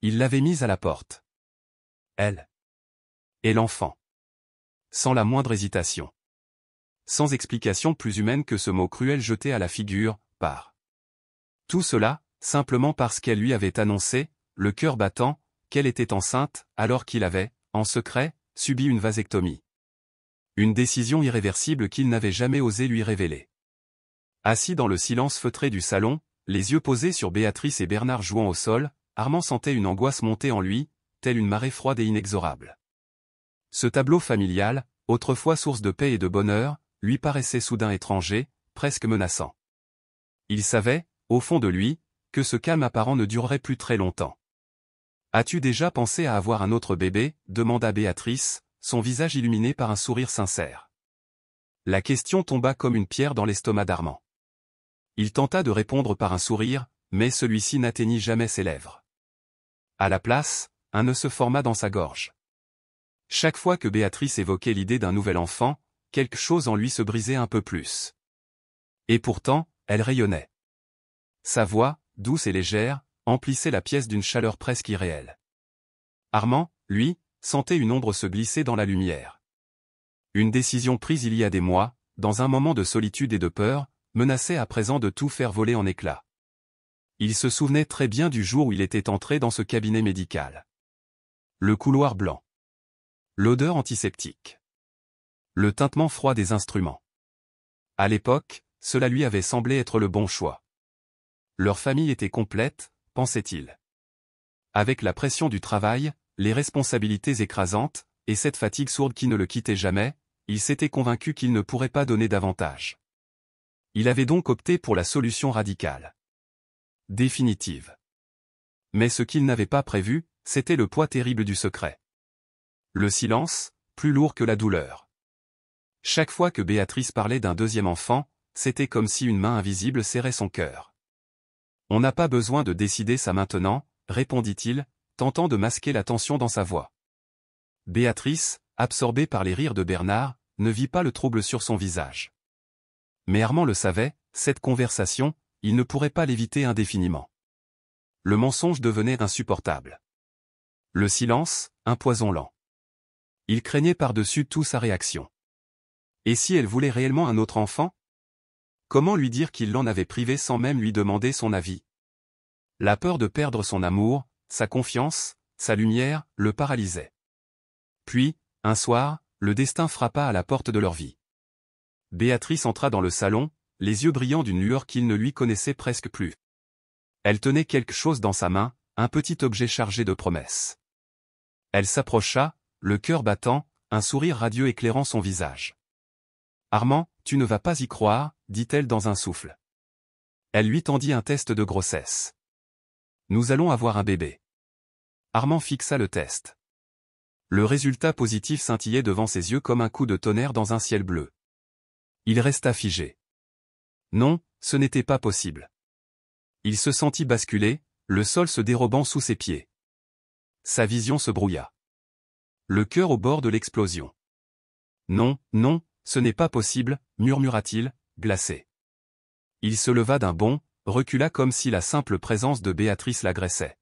Il l'avait mise à la porte. Elle. Et l'enfant. Sans la moindre hésitation. Sans explication plus humaine que ce mot cruel jeté à la figure, par. Tout cela, simplement parce qu'elle lui avait annoncé, le cœur battant, qu'elle était enceinte, alors qu'il avait, en secret, subi une vasectomie. Une décision irréversible qu'il n'avait jamais osé lui révéler. Assis dans le silence feutré du salon, les yeux posés sur Béatrice et Bernard jouant au sol, Armand sentait une angoisse monter en lui, telle une marée froide et inexorable. Ce tableau familial, autrefois source de paix et de bonheur, lui paraissait soudain étranger, presque menaçant. Il savait, au fond de lui, que ce calme apparent ne durerait plus très longtemps. « As-tu déjà pensé à avoir un autre bébé » demanda Béatrice, son visage illuminé par un sourire sincère. La question tomba comme une pierre dans l'estomac d'Armand. Il tenta de répondre par un sourire, mais celui-ci n'atteignit jamais ses lèvres. À la place, un nœud se forma dans sa gorge. Chaque fois que Béatrice évoquait l'idée d'un nouvel enfant, quelque chose en lui se brisait un peu plus. Et pourtant, elle rayonnait. Sa voix, douce et légère, emplissait la pièce d'une chaleur presque irréelle. Armand, lui, sentait une ombre se glisser dans la lumière. Une décision prise il y a des mois, dans un moment de solitude et de peur, menaçait à présent de tout faire voler en éclats. Il se souvenait très bien du jour où il était entré dans ce cabinet médical. Le couloir blanc. L'odeur antiseptique. Le tintement froid des instruments. À l'époque, cela lui avait semblé être le bon choix. Leur famille était complète, pensait-il. Avec la pression du travail, les responsabilités écrasantes, et cette fatigue sourde qui ne le quittait jamais, il s'était convaincu qu'il ne pourrait pas donner davantage. Il avait donc opté pour la solution radicale. Définitive. Mais ce qu'il n'avait pas prévu, c'était le poids terrible du secret. Le silence, plus lourd que la douleur. Chaque fois que Béatrice parlait d'un deuxième enfant, c'était comme si une main invisible serrait son cœur. « On n'a pas besoin de décider ça maintenant », répondit-il, tentant de masquer la tension dans sa voix. Béatrice, absorbée par les rires de Bernard, ne vit pas le trouble sur son visage. Mais Armand le savait, cette conversation, il ne pourrait pas l'éviter indéfiniment. Le mensonge devenait insupportable. Le silence, un poison lent. Il craignait par-dessus tout sa réaction. Et si elle voulait réellement un autre enfant? Comment lui dire qu'il l'en avait privé sans même lui demander son avis? La peur de perdre son amour, sa confiance, sa lumière, le paralysait. Puis, un soir, le destin frappa à la porte de leur vie. Béatrice entra dans le salon, les yeux brillants d'une lueur qu'il ne lui connaissait presque plus. Elle tenait quelque chose dans sa main, un petit objet chargé de promesses. Elle s'approcha, le cœur battant, un sourire radieux éclairant son visage. « Armand, tu ne vas pas y croire, dit-elle dans un souffle. Elle lui tendit un test de grossesse. « Nous allons avoir un bébé. » Armand fixa le test. Le résultat positif scintillait devant ses yeux comme un coup de tonnerre dans un ciel bleu. Il resta figé. Non, ce n'était pas possible. Il se sentit basculer, le sol se dérobant sous ses pieds. Sa vision se brouilla. Le cœur au bord de l'explosion. Non, non, ce n'est pas possible, murmura-t-il, glacé. Il se leva d'un bond, recula comme si la simple présence de Béatrice l'agressait.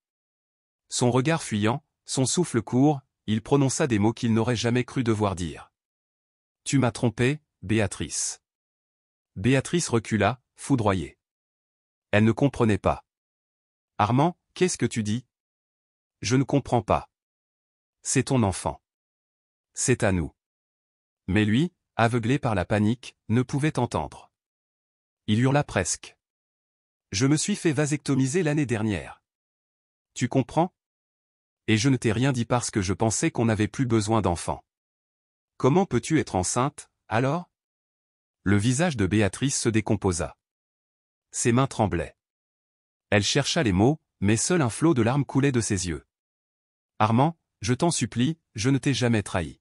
Son regard fuyant, son souffle court, il prononça des mots qu'il n'aurait jamais cru devoir dire. « Tu m'as trompé, Béatrice. » Béatrice recula, foudroyée. Elle ne comprenait pas. « Armand, qu'est-ce que tu dis ? » ?»« Je ne comprends pas. C'est ton enfant. C'est à nous. » Mais lui, aveuglé par la panique, ne pouvait entendre. Il hurla presque. « Je me suis fait vasectomiser l'année dernière. Tu comprends ? Et je ne t'ai rien dit parce que je pensais qu'on n'avait plus besoin d'enfants. Comment peux-tu être enceinte, alors ?» Le visage de Béatrice se décomposa. Ses mains tremblaient. Elle chercha les mots, mais seul un flot de larmes coulait de ses yeux. « Armand, je t'en supplie, je ne t'ai jamais trahi.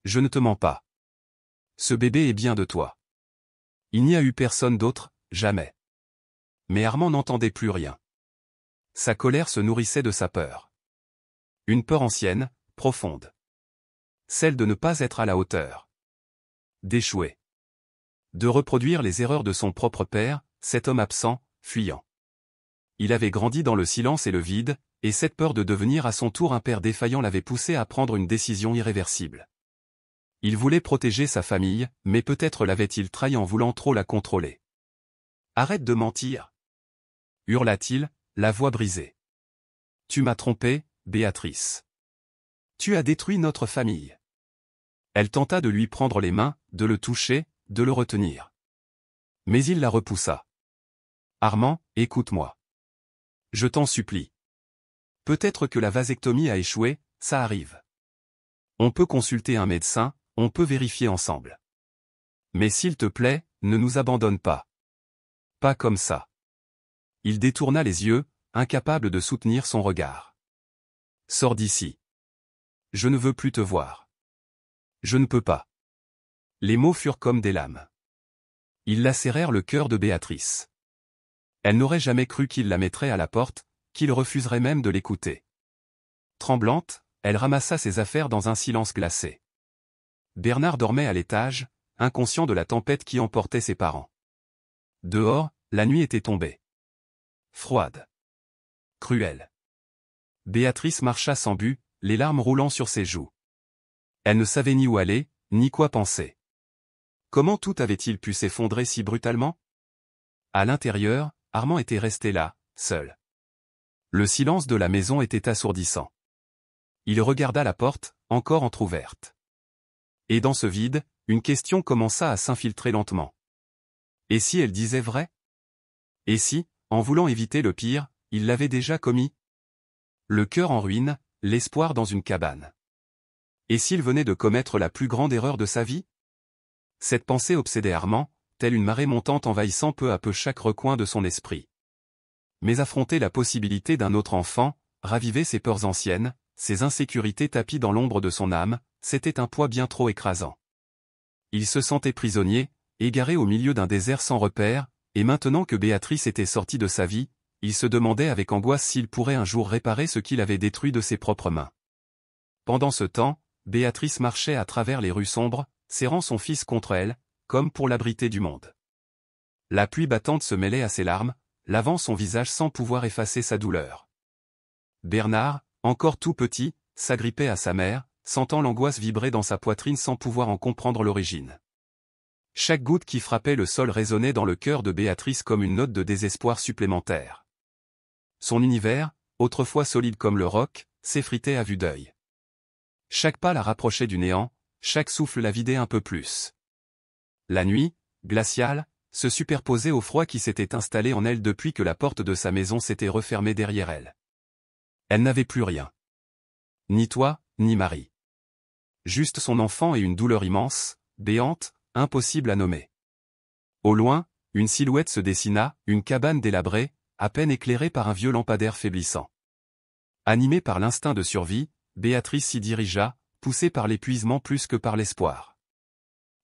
Je ne te mens pas. Ce bébé est bien de toi. Il n'y a eu personne d'autre, jamais. » Mais Armand n'entendait plus rien. Sa colère se nourrissait de sa peur. Une peur ancienne, profonde. Celle de ne pas être à la hauteur. D'échouer. De reproduire les erreurs de son propre père, cet homme absent, fuyant. Il avait grandi dans le silence et le vide, et cette peur de devenir à son tour un père défaillant l'avait poussé à prendre une décision irréversible. Il voulait protéger sa famille, mais peut-être l'avait-il trahi en voulant trop la contrôler. « Arrête de mentir !» hurla-t-il, la voix brisée. « Tu m'as trompé, Béatrice. Tu as détruit notre famille. » Elle tenta de lui prendre les mains, de le toucher, de le retenir. Mais il la repoussa. « Armand, écoute-moi. Je t'en supplie. Peut-être que la vasectomie a échoué, ça arrive. On peut consulter un médecin, on peut vérifier ensemble. Mais s'il te plaît, ne nous abandonne pas. Pas comme ça. » Il détourna les yeux, incapable de soutenir son regard. « Sors d'ici. Je ne veux plus te voir. Je ne peux pas. » Les mots furent comme des lames. Ils lacérèrent le cœur de Béatrice. Elle n'aurait jamais cru qu'il la mettrait à la porte, qu'il refuserait même de l'écouter. Tremblante, elle ramassa ses affaires dans un silence glacé. Bernard dormait à l'étage, inconscient de la tempête qui emportait ses parents. Dehors, la nuit était tombée. Froide. Cruelle. Béatrice marcha sans but, les larmes roulant sur ses joues. Elle ne savait ni où aller, ni quoi penser. Comment tout avait-il pu s'effondrer si brutalement? À l'intérieur, Armand était resté là, seul. Le silence de la maison était assourdissant. Il regarda la porte, encore entr'ouverte. Et dans ce vide, une question commença à s'infiltrer lentement. Et si elle disait vrai? Et si, en voulant éviter le pire, il l'avait déjà commis? Le cœur en ruine, l'espoir dans une cabane. Et s'il venait de commettre la plus grande erreur de sa vie? Cette pensée obsédait Armand, telle une marée montante envahissant peu à peu chaque recoin de son esprit. Mais affronter la possibilité d'un autre enfant, raviver ses peurs anciennes, ses insécurités tapies dans l'ombre de son âme, c'était un poids bien trop écrasant. Il se sentait prisonnier, égaré au milieu d'un désert sans repère, et maintenant que Béatrice était sortie de sa vie, il se demandait avec angoisse s'il pourrait un jour réparer ce qu'il avait détruit de ses propres mains. Pendant ce temps, Béatrice marchait à travers les rues sombres, serrant son fils contre elle, comme pour l'abriter du monde. La pluie battante se mêlait à ses larmes, lavant son visage sans pouvoir effacer sa douleur. Bernard, encore tout petit, s'agrippait à sa mère, sentant l'angoisse vibrer dans sa poitrine sans pouvoir en comprendre l'origine. Chaque goutte qui frappait le sol résonnait dans le cœur de Béatrice comme une note de désespoir supplémentaire. Son univers, autrefois solide comme le roc, s'effritait à vue d'œil. Chaque pas la rapprochait du néant, chaque souffle la vidait un peu plus. La nuit, glaciale, se superposait au froid qui s'était installé en elle depuis que la porte de sa maison s'était refermée derrière elle. Elle n'avait plus rien. Ni toit, ni mari. Juste son enfant et une douleur immense, béante, impossible à nommer. Au loin, une silhouette se dessina, une cabane délabrée, à peine éclairée par un vieux lampadaire faiblissant. Animée par l'instinct de survie, Béatrice s'y dirigea, poussée par l'épuisement plus que par l'espoir.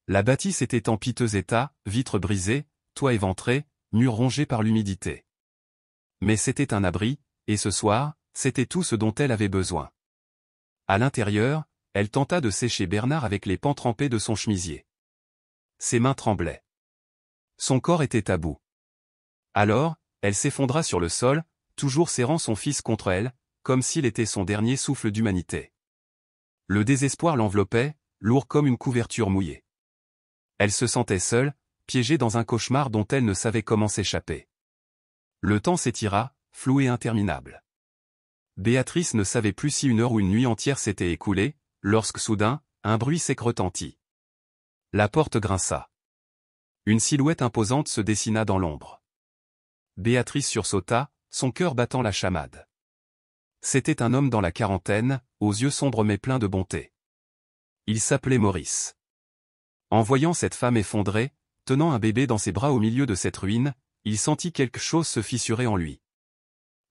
La bâtisse était en piteux état, vitres brisées, toit éventré, murs rongés par l'humidité. Mais c'était un abri, et ce soir, c'était tout ce dont elle avait besoin. À l'intérieur, elle tenta de sécher Bernard avec les pans trempés de son chemisier. Ses mains tremblaient. Son corps était à bout. Alors, elle s'effondra sur le sol, toujours serrant son fils contre elle, comme s'il était son dernier souffle d'humanité. Le désespoir l'enveloppait, lourd comme une couverture mouillée. Elle se sentait seule, piégée dans un cauchemar dont elle ne savait comment s'échapper. Le temps s'étira, flou et interminable. Béatrice ne savait plus si une heure ou une nuit entière s'était écoulée, lorsque soudain, un bruit sec retentit. La porte grinça. Une silhouette imposante se dessina dans l'ombre. Béatrice sursauta, son cœur battant la chamade. C'était un homme dans la quarantaine, aux yeux sombres mais pleins de bonté. Il s'appelait Maurice. En voyant cette femme effondrée, tenant un bébé dans ses bras au milieu de cette ruine, il sentit quelque chose se fissurer en lui.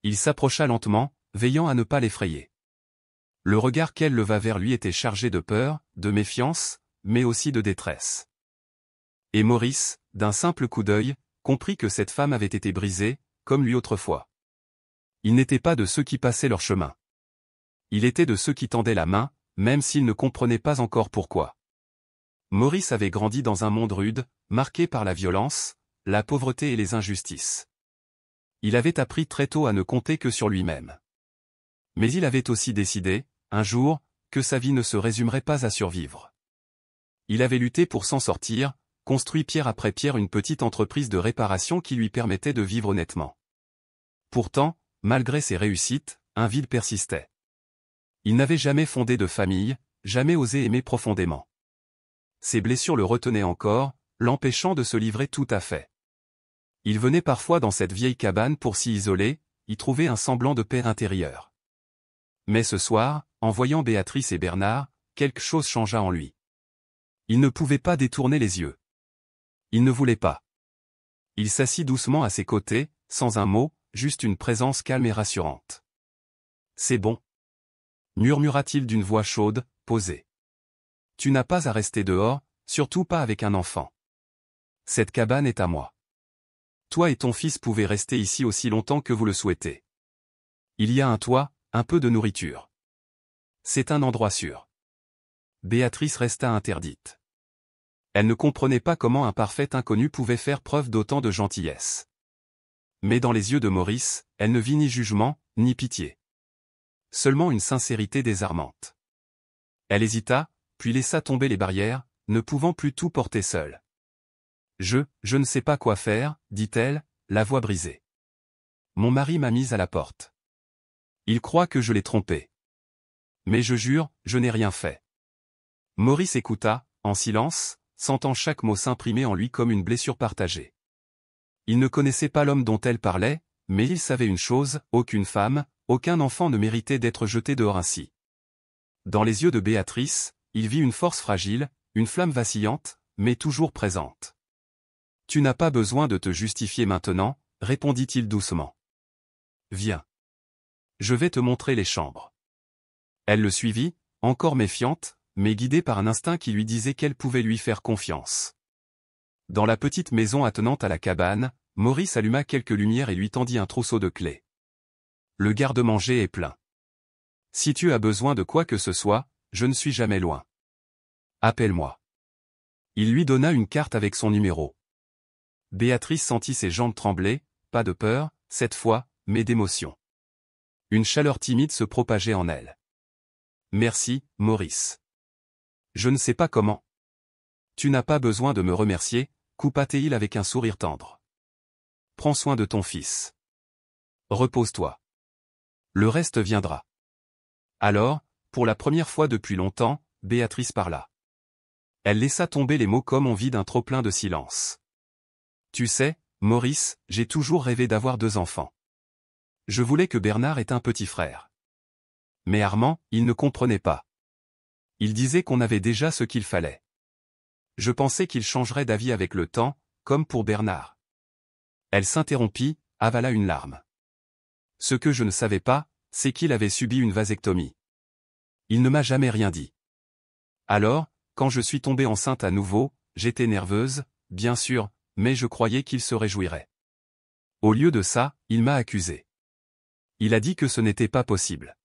Il s'approcha lentement, veillant à ne pas l'effrayer. Le regard qu'elle leva vers lui était chargé de peur, de méfiance, mais aussi de détresse. Et Maurice, d'un simple coup d'œil, comprit que cette femme avait été brisée, comme lui autrefois. Il n'était pas de ceux qui passaient leur chemin. Il était de ceux qui tendaient la main, même s'il ne comprenait pas encore pourquoi. Maurice avait grandi dans un monde rude, marqué par la violence, la pauvreté et les injustices. Il avait appris très tôt à ne compter que sur lui-même. Mais il avait aussi décidé, un jour, que sa vie ne se résumerait pas à survivre. Il avait lutté pour s'en sortir, construit pierre après pierre une petite entreprise de réparation qui lui permettait de vivre honnêtement. Pourtant, malgré ses réussites, un vide persistait. Il n'avait jamais fondé de famille, jamais osé aimer profondément. Ses blessures le retenaient encore, l'empêchant de se livrer tout à fait. Il venait parfois dans cette vieille cabane pour s'y isoler, y trouver un semblant de paix intérieure. Mais ce soir, en voyant Béatrice et Bernard, quelque chose changea en lui. Il ne pouvait pas détourner les yeux. Il ne voulait pas. Il s'assit doucement à ses côtés, sans un mot, juste une présence calme et rassurante. « C'est bon. » murmura-t-il d'une voix chaude, posée. « Tu n'as pas à rester dehors, surtout pas avec un enfant. Cette cabane est à moi. Toi et ton fils pouvez rester ici aussi longtemps que vous le souhaitez. Il y a un toit, un peu de nourriture. C'est un endroit sûr. » Béatrice resta interdite. Elle ne comprenait pas comment un parfait inconnu pouvait faire preuve d'autant de gentillesse. Mais dans les yeux de Maurice, elle ne vit ni jugement, ni pitié. Seulement une sincérité désarmante. Elle hésita, puis laissa tomber les barrières, ne pouvant plus tout porter seule. « Je ne sais pas quoi faire, dit-elle, la voix brisée. Mon mari m'a mise à la porte. Il croit que je l'ai trompé. Mais je jure, je n'ai rien fait. » Maurice écouta, en silence, sentant chaque mot s'imprimer en lui comme une blessure partagée. Il ne connaissait pas l'homme dont elle parlait, mais il savait une chose, aucune femme, aucun enfant ne méritait d'être jeté dehors ainsi. Dans les yeux de Béatrice, il vit une force fragile, une flamme vacillante, mais toujours présente. « Tu n'as pas besoin de te justifier maintenant, répondit-il doucement. Viens. Je vais te montrer les chambres. Elle le suivit, encore méfiante, mais guidée par un instinct qui lui disait qu'elle pouvait lui faire confiance. Dans la petite maison attenante à la cabane, Maurice alluma quelques lumières et lui tendit un trousseau de clés. Le garde-manger est plein. Si tu as besoin de quoi que ce soit, je ne suis jamais loin. Appelle-moi. Il lui donna une carte avec son numéro. Béatrice sentit ses jambes trembler, pas de peur, cette fois, mais d'émotion. Une chaleur timide se propageait en elle. Merci, Maurice. Je ne sais pas comment. Tu n'as pas besoin de me remercier, coupa-t-il avec un sourire tendre. Prends soin de ton fils. Repose-toi. Le reste viendra. Alors, pour la première fois depuis longtemps, Béatrice parla. Elle laissa tomber les mots comme on vide un trop-plein de silence. Tu sais, Maurice, j'ai toujours rêvé d'avoir 2 enfants. Je voulais que Bernard ait un petit frère. Mais Armand, il ne comprenait pas. Il disait qu'on avait déjà ce qu'il fallait. Je pensais qu'il changerait d'avis avec le temps, comme pour Bernard. Elle s'interrompit, avala une larme. Ce que je ne savais pas, c'est qu'il avait subi une vasectomie. Il ne m'a jamais rien dit. Alors, quand je suis tombée enceinte à nouveau, j'étais nerveuse, bien sûr, mais je croyais qu'il se réjouirait. Au lieu de ça, il m'a accusée. Il a dit que ce n'était pas possible.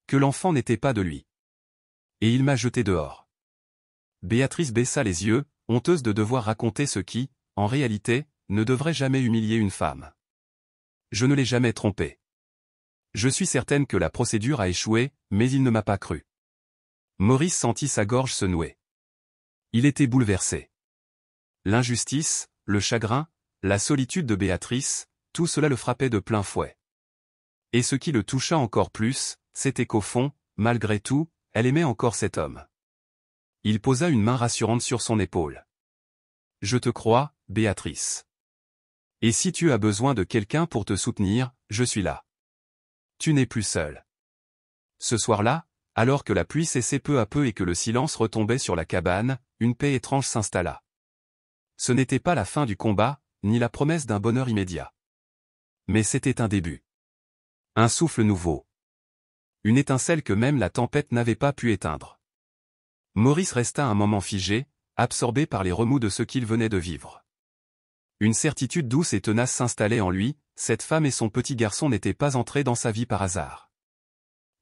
Que l'enfant n'était pas de lui. Et il m'a jetée dehors. Béatrice baissa les yeux, honteuse de devoir raconter ce qui, en réalité, ne devrait jamais humilier une femme. Je ne l'ai jamais trompé. Je suis certaine que la procédure a échoué, mais il ne m'a pas cru. Maurice sentit sa gorge se nouer. Il était bouleversé. L'injustice, le chagrin, la solitude de Béatrice, tout cela le frappait de plein fouet. Et ce qui le toucha encore plus, c'était qu'au fond, malgré tout, elle aimait encore cet homme. Il posa une main rassurante sur son épaule. « Je te crois, Béatrice. Et si tu as besoin de quelqu'un pour te soutenir, je suis là. Tu n'es plus seule. » Ce soir-là, alors que la pluie cessait peu à peu et que le silence retombait sur la cabane, une paix étrange s'installa. Ce n'était pas la fin du combat, ni la promesse d'un bonheur immédiat. Mais c'était un début. Un souffle nouveau. Une étincelle que même la tempête n'avait pas pu éteindre. Maurice resta un moment figé, absorbé par les remous de ce qu'il venait de vivre. Une certitude douce et tenace s'installait en lui, cette femme et son petit garçon n'étaient pas entrés dans sa vie par hasard.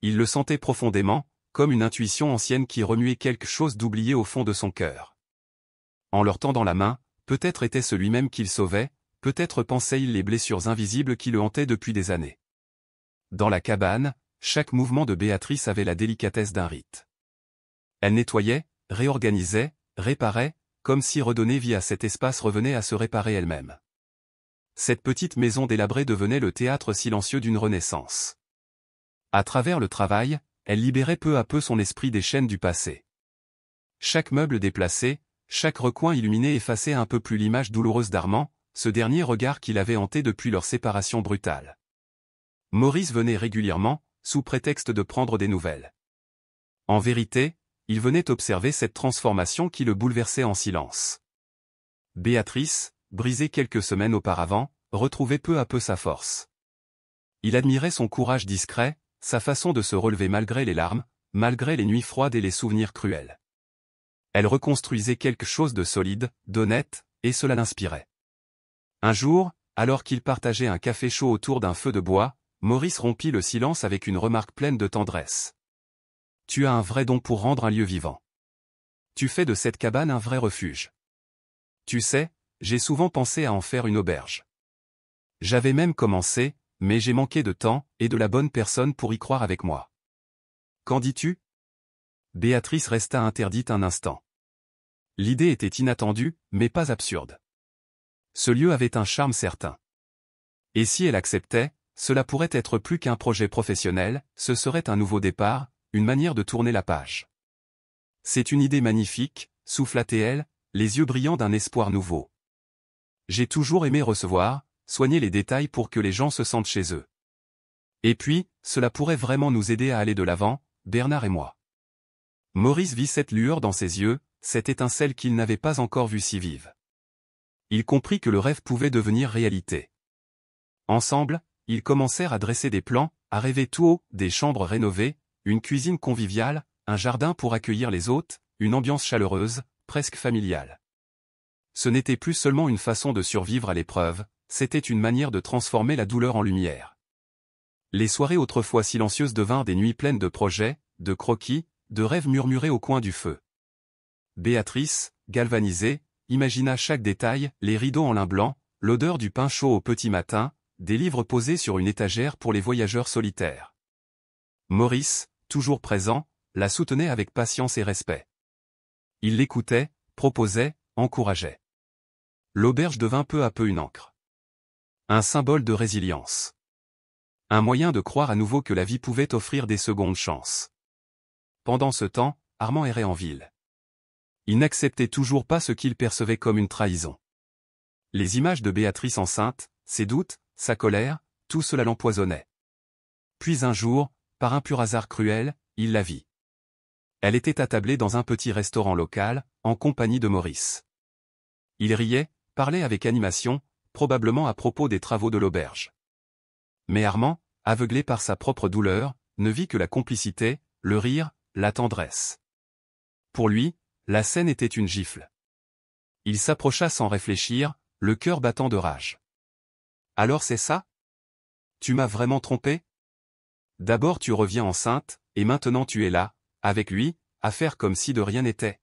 Il le sentait profondément, comme une intuition ancienne qui remuait quelque chose d'oublié au fond de son cœur. En leur tendant la main, peut-être était-ce lui-même qu'il sauvait, peut-être pensait-il les blessures invisibles qui le hantaient depuis des années. Dans la cabane, chaque mouvement de Béatrice avait la délicatesse d'un rite. Elle nettoyait, réorganisait, réparait, comme si redonner vie à cet espace revenait à se réparer elle-même. Cette petite maison délabrée devenait le théâtre silencieux d'une renaissance. À travers le travail, elle libérait peu à peu son esprit des chaînes du passé. Chaque meuble déplacé, chaque recoin illuminé effaçait un peu plus l'image douloureuse d'Armand, ce dernier regard qu'il avait hanté depuis leur séparation brutale. Maurice venait régulièrement, sous prétexte de prendre des nouvelles. En vérité, il venait observer cette transformation qui le bouleversait en silence. Béatrice, brisée quelques semaines auparavant, retrouvait peu à peu sa force. Il admirait son courage discret, sa façon de se relever malgré les larmes, malgré les nuits froides et les souvenirs cruels. Elle reconstruisait quelque chose de solide, d'honnête, et cela l'inspirait. Un jour, alors qu'ils partageaient un café chaud autour d'un feu de bois, Maurice rompit le silence avec une remarque pleine de tendresse. « Tu as un vrai don pour rendre un lieu vivant. Tu fais de cette cabane un vrai refuge. Tu sais, j'ai souvent pensé à en faire une auberge. J'avais même commencé, mais j'ai manqué de temps et de la bonne personne pour y croire avec moi. Qu'en dis-tu » Béatrice resta interdite un instant. L'idée était inattendue, mais pas absurde. Ce lieu avait un charme certain. Et si elle acceptait, cela pourrait être plus qu'un projet professionnel, ce serait un nouveau départ, une manière de tourner la page. C'est une idée magnifique, souffla-t-elle, les yeux brillants d'un espoir nouveau. J'ai toujours aimé recevoir, soigner les détails pour que les gens se sentent chez eux. Et puis, cela pourrait vraiment nous aider à aller de l'avant, Bernard et moi. Maurice vit cette lueur dans ses yeux, cette étincelle qu'il n'avait pas encore vue si vive. Il comprit que le rêve pouvait devenir réalité. Ensemble, ils commencèrent à dresser des plans, à rêver tout haut, des chambres rénovées, une cuisine conviviale, un jardin pour accueillir les hôtes, une ambiance chaleureuse, presque familiale. Ce n'était plus seulement une façon de survivre à l'épreuve, c'était une manière de transformer la douleur en lumière. Les soirées autrefois silencieuses devinrent des nuits pleines de projets, de croquis, de rêves murmurés au coin du feu. Béatrice, galvanisée, imagina chaque détail, les rideaux en lin blanc, l'odeur du pain chaud au petit matin, des livres posés sur une étagère pour les voyageurs solitaires. Maurice, toujours présent, la soutenait avec patience et respect. Il l'écoutait, proposait, encourageait. L'auberge devint peu à peu une ancre. Un symbole de résilience. Un moyen de croire à nouveau que la vie pouvait offrir des secondes chances. Pendant ce temps, Armand errait en ville. Il n'acceptait toujours pas ce qu'il percevait comme une trahison. Les images de Béatrice enceinte, ses doutes, sa colère, tout cela l'empoisonnait. Puis un jour, par un pur hasard cruel, il la vit. Elle était attablée dans un petit restaurant local, en compagnie de Maurice. Il riait, parlait avec animation, probablement à propos des travaux de l'auberge. Mais Armand, aveuglé par sa propre douleur, ne vit que la complicité, le rire, la tendresse. Pour lui, la scène était une gifle. Il s'approcha sans réfléchir, le cœur battant de rage. « Alors c'est ça ? Tu m'as vraiment trompé ? D'abord tu reviens enceinte, et maintenant tu es là, avec lui, à faire comme si de rien n'était.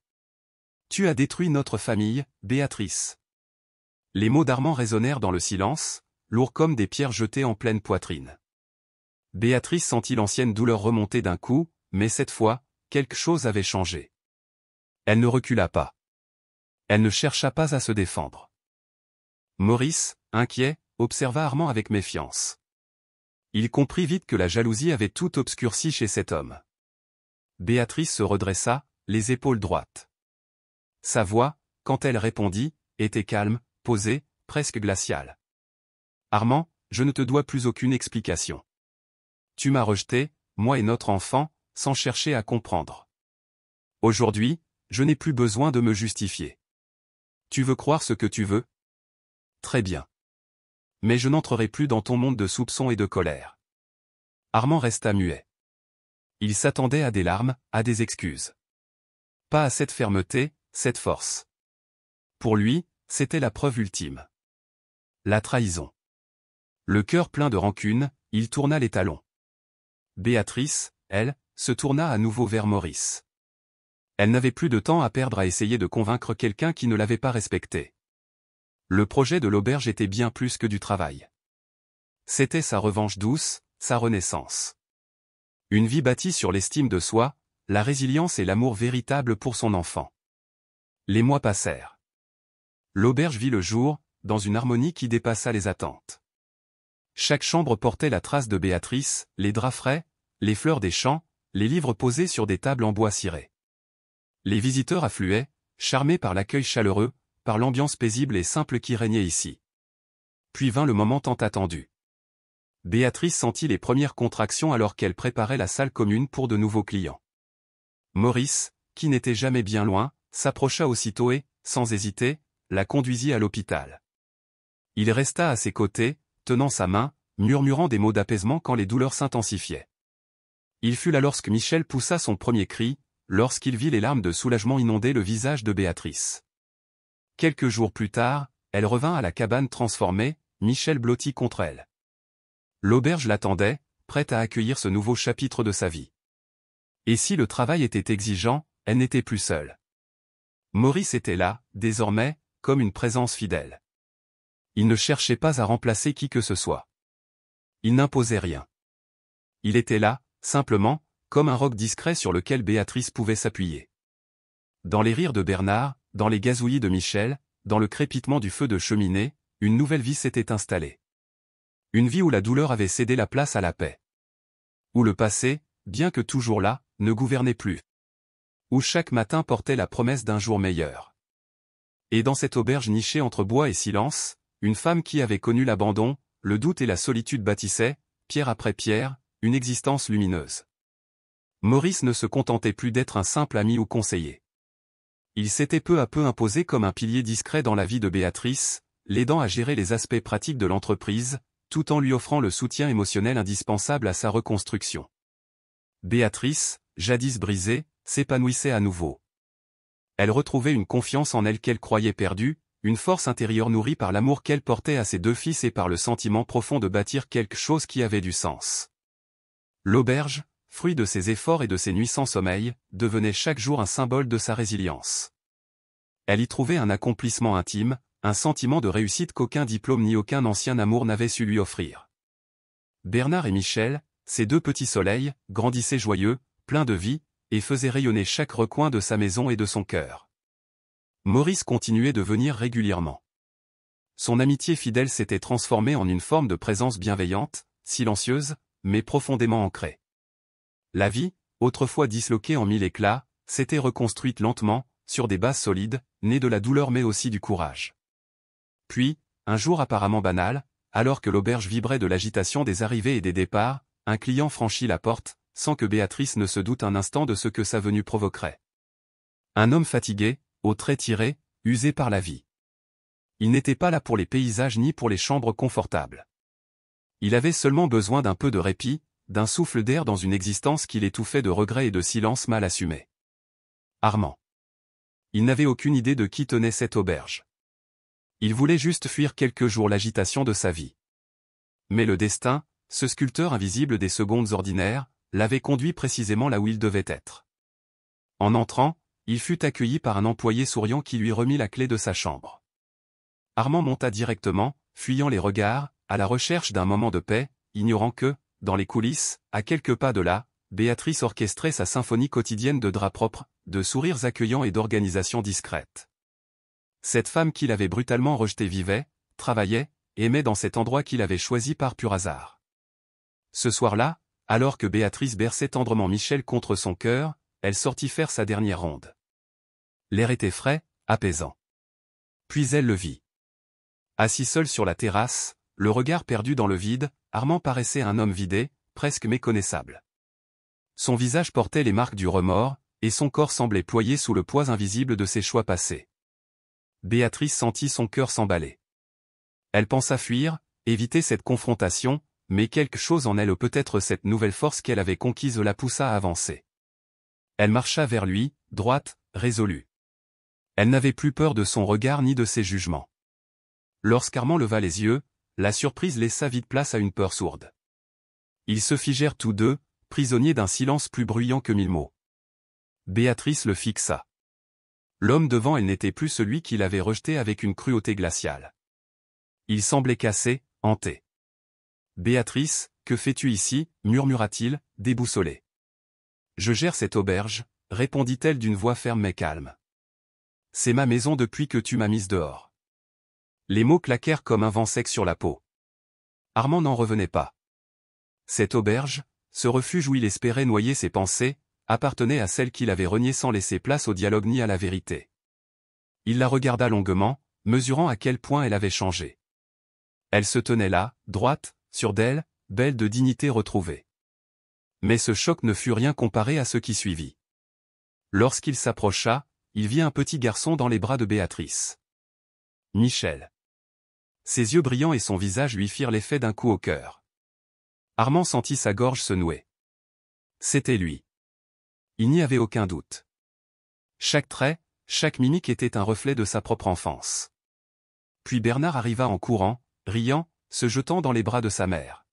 Tu as détruit notre famille, Béatrice. » Les mots d'Armand résonnèrent dans le silence, lourds comme des pierres jetées en pleine poitrine. Béatrice sentit l'ancienne douleur remonter d'un coup, mais cette fois, quelque chose avait changé. Elle ne recula pas. Elle ne chercha pas à se défendre. Maurice, inquiet, observa Armand avec méfiance. Il comprit vite que la jalousie avait tout obscurci chez cet homme. Béatrice se redressa, les épaules droites. Sa voix, quand elle répondit, était calme, posée, presque glaciale. « Armand, je ne te dois plus aucune explication. Tu m'as rejeté, moi et notre enfant, sans chercher à comprendre. Aujourd'hui, je n'ai plus besoin de me justifier. Tu veux croire ce que tu veux ? Très bien. Mais je n'entrerai plus dans ton monde de soupçons et de colère. » Armand resta muet. Il s'attendait à des larmes, à des excuses. Pas à cette fermeté, cette force. Pour lui, c'était la preuve ultime. La trahison. Le cœur plein de rancune, il tourna les talons. Béatrice, elle, se tourna à nouveau vers Maurice. Elle n'avait plus de temps à perdre à essayer de convaincre quelqu'un qui ne l'avait pas respectée. Le projet de l'auberge était bien plus que du travail. C'était sa revanche douce, sa renaissance. Une vie bâtie sur l'estime de soi, la résilience et l'amour véritable pour son enfant. Les mois passèrent. L'auberge vit le jour, dans une harmonie qui dépassa les attentes. Chaque chambre portait la trace de Béatrice, les draps frais, les fleurs des champs, les livres posés sur des tables en bois ciré. Les visiteurs affluaient, charmés par l'accueil chaleureux, par l'ambiance paisible et simple qui régnait ici. Puis vint le moment tant attendu. Béatrice sentit les premières contractions alors qu'elle préparait la salle commune pour de nouveaux clients. Maurice, qui n'était jamais bien loin, s'approcha aussitôt et, sans hésiter, la conduisit à l'hôpital. Il resta à ses côtés, tenant sa main, murmurant des mots d'apaisement quand les douleurs s'intensifiaient. Il fut là lorsque Michel poussa son premier cri, lorsqu'il vit les larmes de soulagement inonder le visage de Béatrice. Quelques jours plus tard, elle revint à la cabane transformée, Michel blotti contre elle. L'auberge l'attendait, prête à accueillir ce nouveau chapitre de sa vie. Et si le travail était exigeant, elle n'était plus seule. Maurice était là, désormais, comme une présence fidèle. Il ne cherchait pas à remplacer qui que ce soit. Il n'imposait rien. Il était là, simplement, comme un roc discret sur lequel Béatrice pouvait s'appuyer. Dans les rires de Bernard, dans les gazouillis de Michel, dans le crépitement du feu de cheminée, une nouvelle vie s'était installée. Une vie où la douleur avait cédé la place à la paix. Où le passé, bien que toujours là, ne gouvernait plus. Où chaque matin portait la promesse d'un jour meilleur. Et dans cette auberge nichée entre bois et silence, une femme qui avait connu l'abandon, le doute et la solitude bâtissait, pierre après pierre, une existence lumineuse. Maurice ne se contentait plus d'être un simple ami ou conseiller. Il s'était peu à peu imposé comme un pilier discret dans la vie de Béatrice, l'aidant à gérer les aspects pratiques de l'entreprise, tout en lui offrant le soutien émotionnel indispensable à sa reconstruction. Béatrice, jadis brisée, s'épanouissait à nouveau. Elle retrouvait une confiance en elle qu'elle croyait perdue, une force intérieure nourrie par l'amour qu'elle portait à ses deux fils et par le sentiment profond de bâtir quelque chose qui avait du sens. L'auberge, fruit de ses efforts et de ses nuits sans sommeil, devenait chaque jour un symbole de sa résilience. Elle y trouvait un accomplissement intime, un sentiment de réussite qu'aucun diplôme ni aucun ancien amour n'avait su lui offrir. Bernard et Michel, ces deux petits soleils, grandissaient joyeux, pleins de vie, et faisaient rayonner chaque recoin de sa maison et de son cœur. Maurice continuait de venir régulièrement. Son amitié fidèle s'était transformée en une forme de présence bienveillante, silencieuse, mais profondément ancrée. La vie, autrefois disloquée en mille éclats, s'était reconstruite lentement, sur des bases solides, nées de la douleur mais aussi du courage. Puis, un jour apparemment banal, alors que l'auberge vibrait de l'agitation des arrivées et des départs, un client franchit la porte, sans que Béatrice ne se doute un instant de ce que sa venue provoquerait. Un homme fatigué, aux traits tirés, usé par la vie. Il n'était pas là pour les paysages ni pour les chambres confortables. Il avait seulement besoin d'un peu de répit, d'un souffle d'air dans une existence qui l'étouffait de regrets et de silence mal assumés. Armand. Il n'avait aucune idée de qui tenait cette auberge. Il voulait juste fuir quelques jours l'agitation de sa vie. Mais le destin, ce sculpteur invisible des secondes ordinaires, l'avait conduit précisément là où il devait être. En entrant, il fut accueilli par un employé souriant qui lui remit la clé de sa chambre. Armand monta directement, fuyant les regards, à la recherche d'un moment de paix, ignorant que, dans les coulisses, à quelques pas de là, Béatrice orchestrait sa symphonie quotidienne de draps propres, de sourires accueillants et d'organisation discrète. Cette femme qu'il avait brutalement rejetée vivait, travaillait, aimait dans cet endroit qu'il avait choisi par pur hasard. Ce soir-là, alors que Béatrice berçait tendrement Michel contre son cœur, elle sortit faire sa dernière ronde. L'air était frais, apaisant. Puis elle le vit. Assis seul sur la terrasse, le regard perdu dans le vide, Armand paraissait un homme vidé, presque méconnaissable. Son visage portait les marques du remords, et son corps semblait ployé sous le poids invisible de ses choix passés. Béatrice sentit son cœur s'emballer. Elle pensa fuir, éviter cette confrontation, mais quelque chose en elle ou peut-être cette nouvelle force qu'elle avait conquise la poussa à avancer. Elle marcha vers lui, droite, résolue. Elle n'avait plus peur de son regard ni de ses jugements. Lorsqu'Armand leva les yeux, la surprise laissa vite place à une peur sourde. Ils se figèrent tous deux, prisonniers d'un silence plus bruyant que mille mots. Béatrice le fixa. L'homme devant elle n'était plus celui qui l'avait rejeté avec une cruauté glaciale. Il semblait cassé, hanté. « Béatrice, que fais-tu ici » murmura-t-il, déboussolé. Je gère cette auberge, répondit-elle d'une voix ferme mais calme. C'est ma maison depuis que tu m'as mise dehors. Les mots claquèrent comme un vent sec sur la peau. Armand n'en revenait pas. Cette auberge, ce refuge où il espérait noyer ses pensées, appartenait à celle qu'il avait reniée sans laisser place au dialogue ni à la vérité. Il la regarda longuement, mesurant à quel point elle avait changé. Elle se tenait là, droite, sûre d'elle, belle de dignité retrouvée. Mais ce choc ne fut rien comparé à ce qui suivit. Lorsqu'il s'approcha, il vit un petit garçon dans les bras de Béatrice. Michel. Ses yeux brillants et son visage lui firent l'effet d'un coup au cœur. Armand sentit sa gorge se nouer. C'était lui. Il n'y avait aucun doute. Chaque trait, chaque mimique était un reflet de sa propre enfance. Puis Bernard arriva en courant, riant, se jetant dans les bras de sa mère.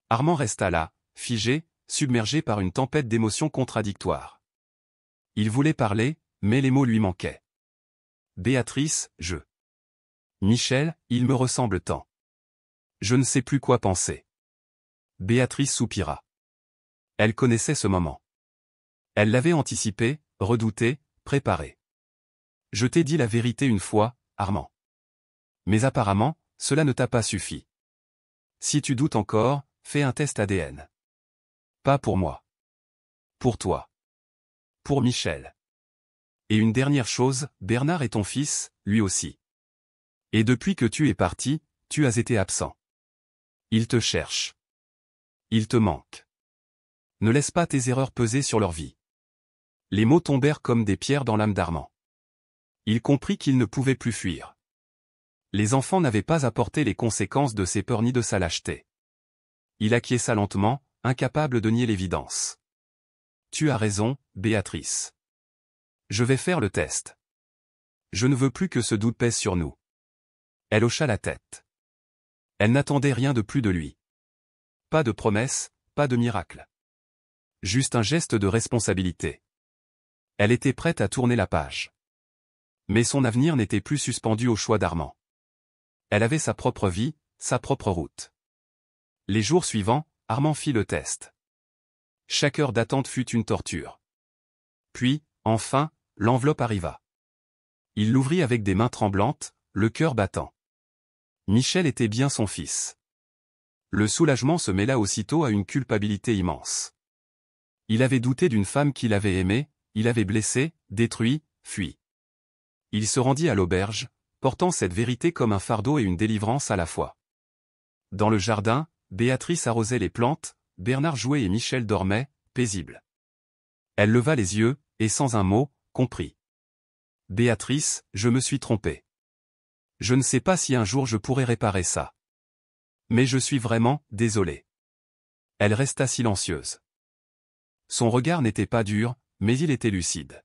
Armand resta là, figé, submergé par une tempête d'émotions contradictoires. Il voulait parler, mais les mots lui manquaient. Béatrice, je. Michel, il me ressemble tant. Je ne sais plus quoi penser. Béatrice soupira. Elle connaissait ce moment. Elle l'avait anticipé, redouté, préparé. Je t'ai dit la vérité une fois, Armand. Mais apparemment, cela ne t'a pas suffi. Si tu doutes encore, fais un test ADN. Pas pour moi. Pour toi. Pour Michel. Et une dernière chose, Bernard est ton fils, lui aussi. Et depuis que tu es parti, tu as été absent. Il te cherche. Il te manque. Ne laisse pas tes erreurs peser sur leur vie. Les mots tombèrent comme des pierres dans l'âme d'Armand. Il comprit qu'il ne pouvait plus fuir. Les enfants n'avaient pas apporté les conséquences de ses peurs ni de sa lâcheté. Il acquiesça lentement, incapable de nier l'évidence. Tu as raison, Béatrice. Je vais faire le test. Je ne veux plus que ce doute pèse sur nous. Elle hocha la tête. Elle n'attendait rien de plus de lui. Pas de promesse, pas de miracle. Juste un geste de responsabilité. Elle était prête à tourner la page. Mais son avenir n'était plus suspendu au choix d'Armand. Elle avait sa propre vie, sa propre route. Les jours suivants, Armand fit le test. Chaque heure d'attente fut une torture. Puis, enfin, l'enveloppe arriva. Il l'ouvrit avec des mains tremblantes, le cœur battant. Michel était bien son fils. Le soulagement se mêla aussitôt à une culpabilité immense. Il avait douté d'une femme qu'il avait aimée, il avait blessé, détruit, fui. Il se rendit à l'auberge, portant cette vérité comme un fardeau et une délivrance à la fois. Dans le jardin, Béatrice arrosait les plantes, Bernard jouait et Michel dormait, paisible. Elle leva les yeux, et sans un mot, comprit. Béatrice, je me suis trompée. Je ne sais pas si un jour je pourrai réparer ça. Mais je suis vraiment désolé. Elle resta silencieuse. Son regard n'était pas dur, mais il était lucide.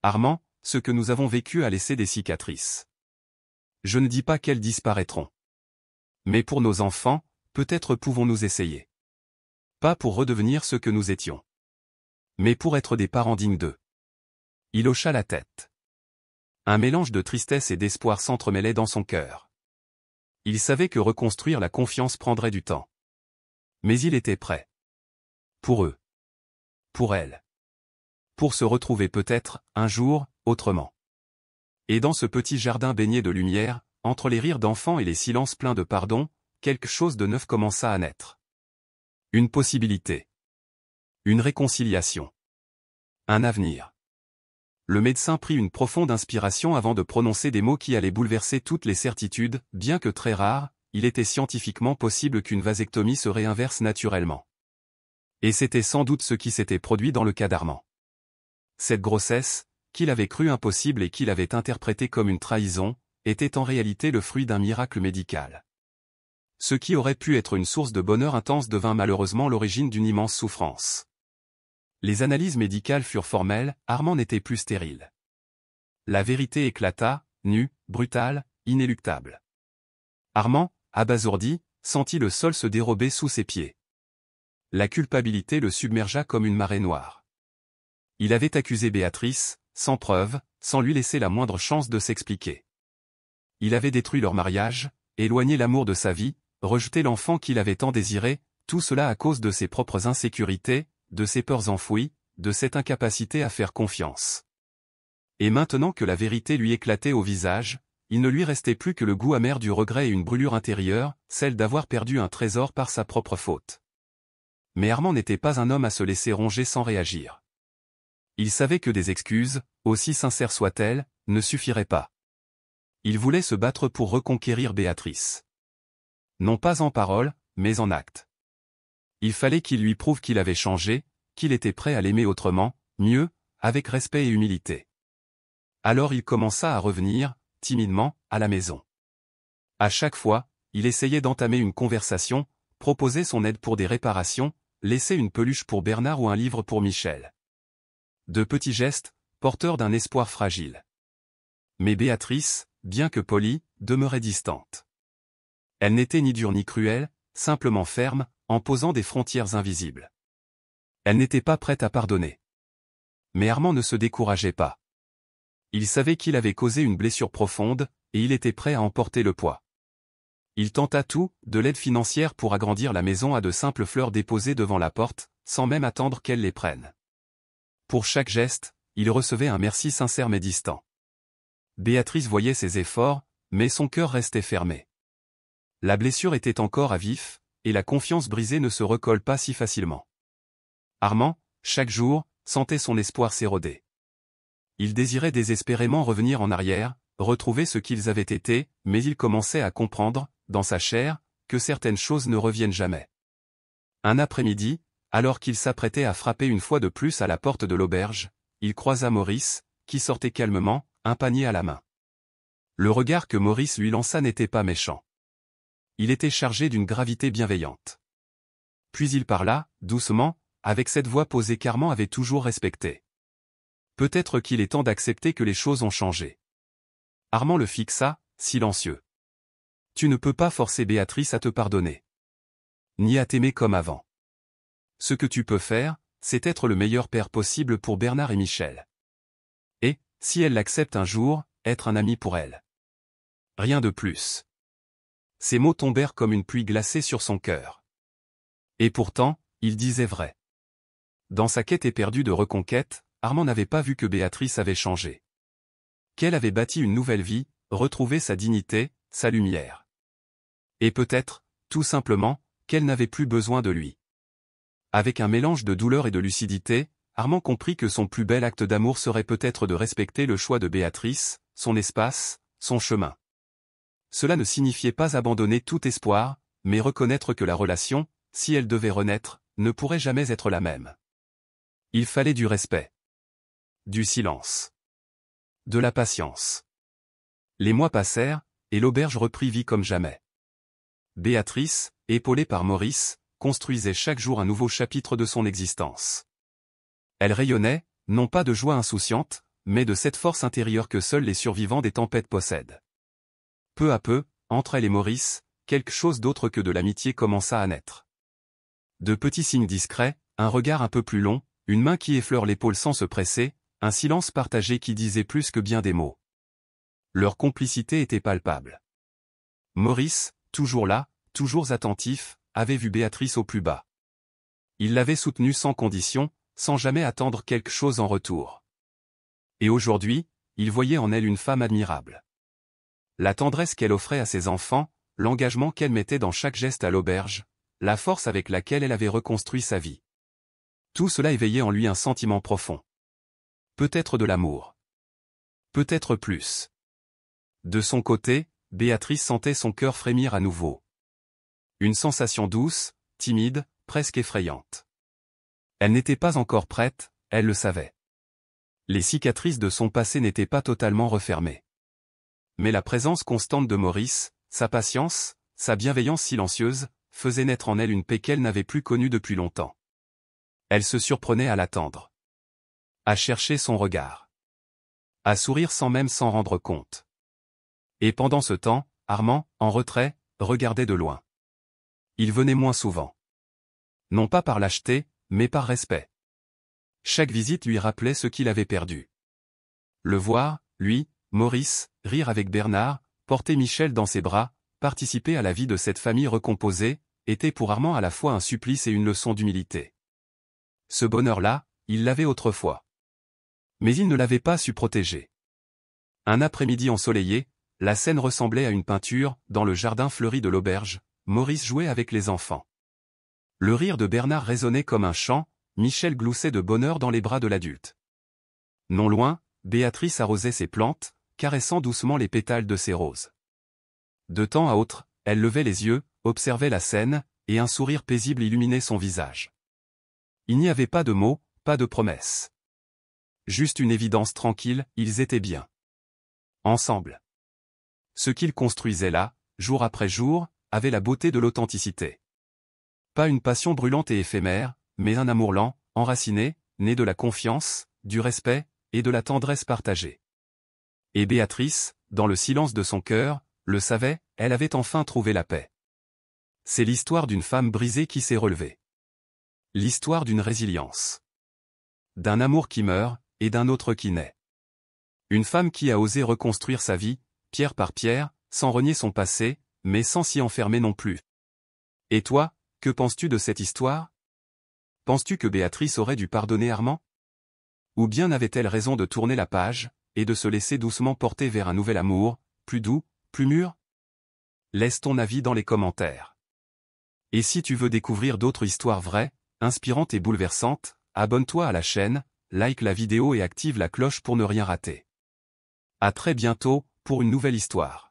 Armand, ce que nous avons vécu a laissé des cicatrices. Je ne dis pas qu'elles disparaîtront. Mais pour nos enfants, peut-être pouvons-nous essayer. Pas pour redevenir ce que nous étions. Mais pour être des parents dignes d'eux. Il hocha la tête. Un mélange de tristesse et d'espoir s'entremêlait dans son cœur. Il savait que reconstruire la confiance prendrait du temps. Mais il était prêt. Pour eux. Pour elle. Pour se retrouver peut-être, un jour, autrement. Et dans ce petit jardin baigné de lumière, entre les rires d'enfants et les silences pleins de pardon, quelque chose de neuf commença à naître. Une possibilité. Une réconciliation. Un avenir. Le médecin prit une profonde inspiration avant de prononcer des mots qui allaient bouleverser toutes les certitudes, bien que très rares, il était scientifiquement possible qu'une vasectomie se réinverse naturellement. Et c'était sans doute ce qui s'était produit dans le cas d'Armand. Cette grossesse, qu'il avait cru impossible et qu'il avait interprétée comme une trahison, était en réalité le fruit d'un miracle médical. Ce qui aurait pu être une source de bonheur intense devint malheureusement l'origine d'une immense souffrance. Les analyses médicales furent formelles, Armand n'était plus stérile. La vérité éclata, nue, brutale, inéluctable. Armand, abasourdi, sentit le sol se dérober sous ses pieds. La culpabilité le submergea comme une marée noire. Il avait accusé Béatrice, sans preuve, sans lui laisser la moindre chance de s'expliquer. Il avait détruit leur mariage, éloigné l'amour de sa vie, rejeté l'enfant qu'il avait tant désiré, tout cela à cause de ses propres insécurités, de ses peurs enfouies, de cette incapacité à faire confiance. Et maintenant que la vérité lui éclatait au visage, il ne lui restait plus que le goût amer du regret et une brûlure intérieure, celle d'avoir perdu un trésor par sa propre faute. Mais Armand n'était pas un homme à se laisser ronger sans réagir. Il savait que des excuses, aussi sincères soient-elles, ne suffiraient pas. Il voulait se battre pour reconquérir Béatrice. Non pas en parole, mais en acte. Il fallait qu'il lui prouve qu'il avait changé, qu'il était prêt à l'aimer autrement, mieux, avec respect et humilité. Alors il commença à revenir, timidement, à la maison. À chaque fois, il essayait d'entamer une conversation, proposer son aide pour des réparations, laisser une peluche pour Bernard ou un livre pour Michel. De petits gestes, porteurs d'un espoir fragile. Mais Béatrice, bien que polie, demeurait distante. Elle n'était ni dure ni cruelle, simplement ferme, en posant des frontières invisibles. Elle n'était pas prête à pardonner. Mais Armand ne se décourageait pas. Il savait qu'il avait causé une blessure profonde, et il était prêt à en porter le poids. Il tenta tout, de l'aide financière pour agrandir la maison à de simples fleurs déposées devant la porte, sans même attendre qu'elle les prenne. Pour chaque geste, il recevait un merci sincère mais distant. Béatrice voyait ses efforts, mais son cœur restait fermé. La blessure était encore à vif, et la confiance brisée ne se recolle pas si facilement. Armand, chaque jour, sentait son espoir s'éroder. Il désirait désespérément revenir en arrière, retrouver ce qu'ils avaient été, mais il commençait à comprendre, dans sa chair, que certaines choses ne reviennent jamais. Un après-midi, alors qu'il s'apprêtait à frapper une fois de plus à la porte de l'auberge, il croisa Maurice, qui sortait calmement, un panier à la main. Le regard que Maurice lui lança n'était pas méchant. Il était chargé d'une gravité bienveillante. Puis il parla, doucement, avec cette voix posée qu'Armand avait toujours respectée. Peut-être qu'il est temps d'accepter que les choses ont changé. Armand le fixa, silencieux. Tu ne peux pas forcer Béatrice à te pardonner. Ni à t'aimer comme avant. Ce que tu peux faire, c'est être le meilleur père possible pour Bernard et Michel. Et, si elle l'accepte un jour, être un ami pour elle. Rien de plus. Ces mots tombèrent comme une pluie glacée sur son cœur. Et pourtant, il disait vrai. Dans sa quête éperdue de reconquête, Armand n'avait pas vu que Béatrice avait changé. Qu'elle avait bâti une nouvelle vie, retrouvé sa dignité, sa lumière. Et peut-être, tout simplement, qu'elle n'avait plus besoin de lui. Avec un mélange de douleur et de lucidité, Armand comprit que son plus bel acte d'amour serait peut-être de respecter le choix de Béatrice, son espace, son chemin. Cela ne signifiait pas abandonner tout espoir, mais reconnaître que la relation, si elle devait renaître, ne pourrait jamais être la même. Il fallait du respect. Du silence. De la patience. Les mois passèrent, et l'auberge reprit vie comme jamais. Béatrice, épaulée par Maurice, construisait chaque jour un nouveau chapitre de son existence. Elle rayonnait, non pas de joie insouciante, mais de cette force intérieure que seuls les survivants des tempêtes possèdent. Peu à peu, entre elle et Maurice, quelque chose d'autre que de l'amitié commença à naître. De petits signes discrets, un regard un peu plus long, une main qui effleure l'épaule sans se presser, un silence partagé qui disait plus que bien des mots. Leur complicité était palpable. Maurice, toujours là, toujours attentif, avait vu Béatrice au plus bas. Il l'avait soutenue sans condition, sans jamais attendre quelque chose en retour. Et aujourd'hui, il voyait en elle une femme admirable. La tendresse qu'elle offrait à ses enfants, l'engagement qu'elle mettait dans chaque geste à l'auberge, la force avec laquelle elle avait reconstruit sa vie. Tout cela éveillait en lui un sentiment profond. Peut-être de l'amour. Peut-être plus. De son côté, Béatrice sentait son cœur frémir à nouveau. Une sensation douce, timide, presque effrayante. Elle n'était pas encore prête, elle le savait. Les cicatrices de son passé n'étaient pas totalement refermées. Mais la présence constante de Maurice, sa patience, sa bienveillance silencieuse, faisaient naître en elle une paix qu'elle n'avait plus connue depuis longtemps. Elle se surprenait à l'attendre. À chercher son regard. À sourire sans même s'en rendre compte. Et pendant ce temps, Armand, en retrait, regardait de loin. Il venait moins souvent. Non pas par lâcheté, mais par respect. Chaque visite lui rappelait ce qu'il avait perdu. Le voir, lui, Maurice, rire avec Bernard, porter Michel dans ses bras, participer à la vie de cette famille recomposée, était pour Armand à la fois un supplice et une leçon d'humilité. Ce bonheur-là, il l'avait autrefois. Mais il ne l'avait pas su protéger. Un après-midi ensoleillé, la scène ressemblait à une peinture, dans le jardin fleuri de l'auberge, Maurice jouait avec les enfants. Le rire de Bernard résonnait comme un chant, Michel gloussait de bonheur dans les bras de l'adulte. Non loin, Béatrice arrosait ses plantes, caressant doucement les pétales de ses roses. De temps à autre, elle levait les yeux, observait la scène, et un sourire paisible illuminait son visage. Il n'y avait pas de mots, pas de promesses. Juste une évidence tranquille, ils étaient bien. Ensemble. Ce qu'ils construisaient là, jour après jour, avait la beauté de l'authenticité. Pas une passion brûlante et éphémère, mais un amour lent, enraciné, né de la confiance, du respect, et de la tendresse partagée. Et Béatrice, dans le silence de son cœur, le savait, elle avait enfin trouvé la paix. C'est l'histoire d'une femme brisée qui s'est relevée. L'histoire d'une résilience. D'un amour qui meurt, et d'un autre qui naît. Une femme qui a osé reconstruire sa vie, pierre par pierre, sans renier son passé, mais sans s'y enfermer non plus. Et toi, que penses-tu de cette histoire? Penses-tu que Béatrice aurait dû pardonner Armand? Ou bien avait-elle raison de tourner la page, et de se laisser doucement porter vers un nouvel amour, plus doux, plus mûr? Laisse ton avis dans les commentaires. Et si tu veux découvrir d'autres histoires vraies, inspirantes et bouleversantes, abonne-toi à la chaîne, like la vidéo et active la cloche pour ne rien rater. À très bientôt, pour une nouvelle histoire.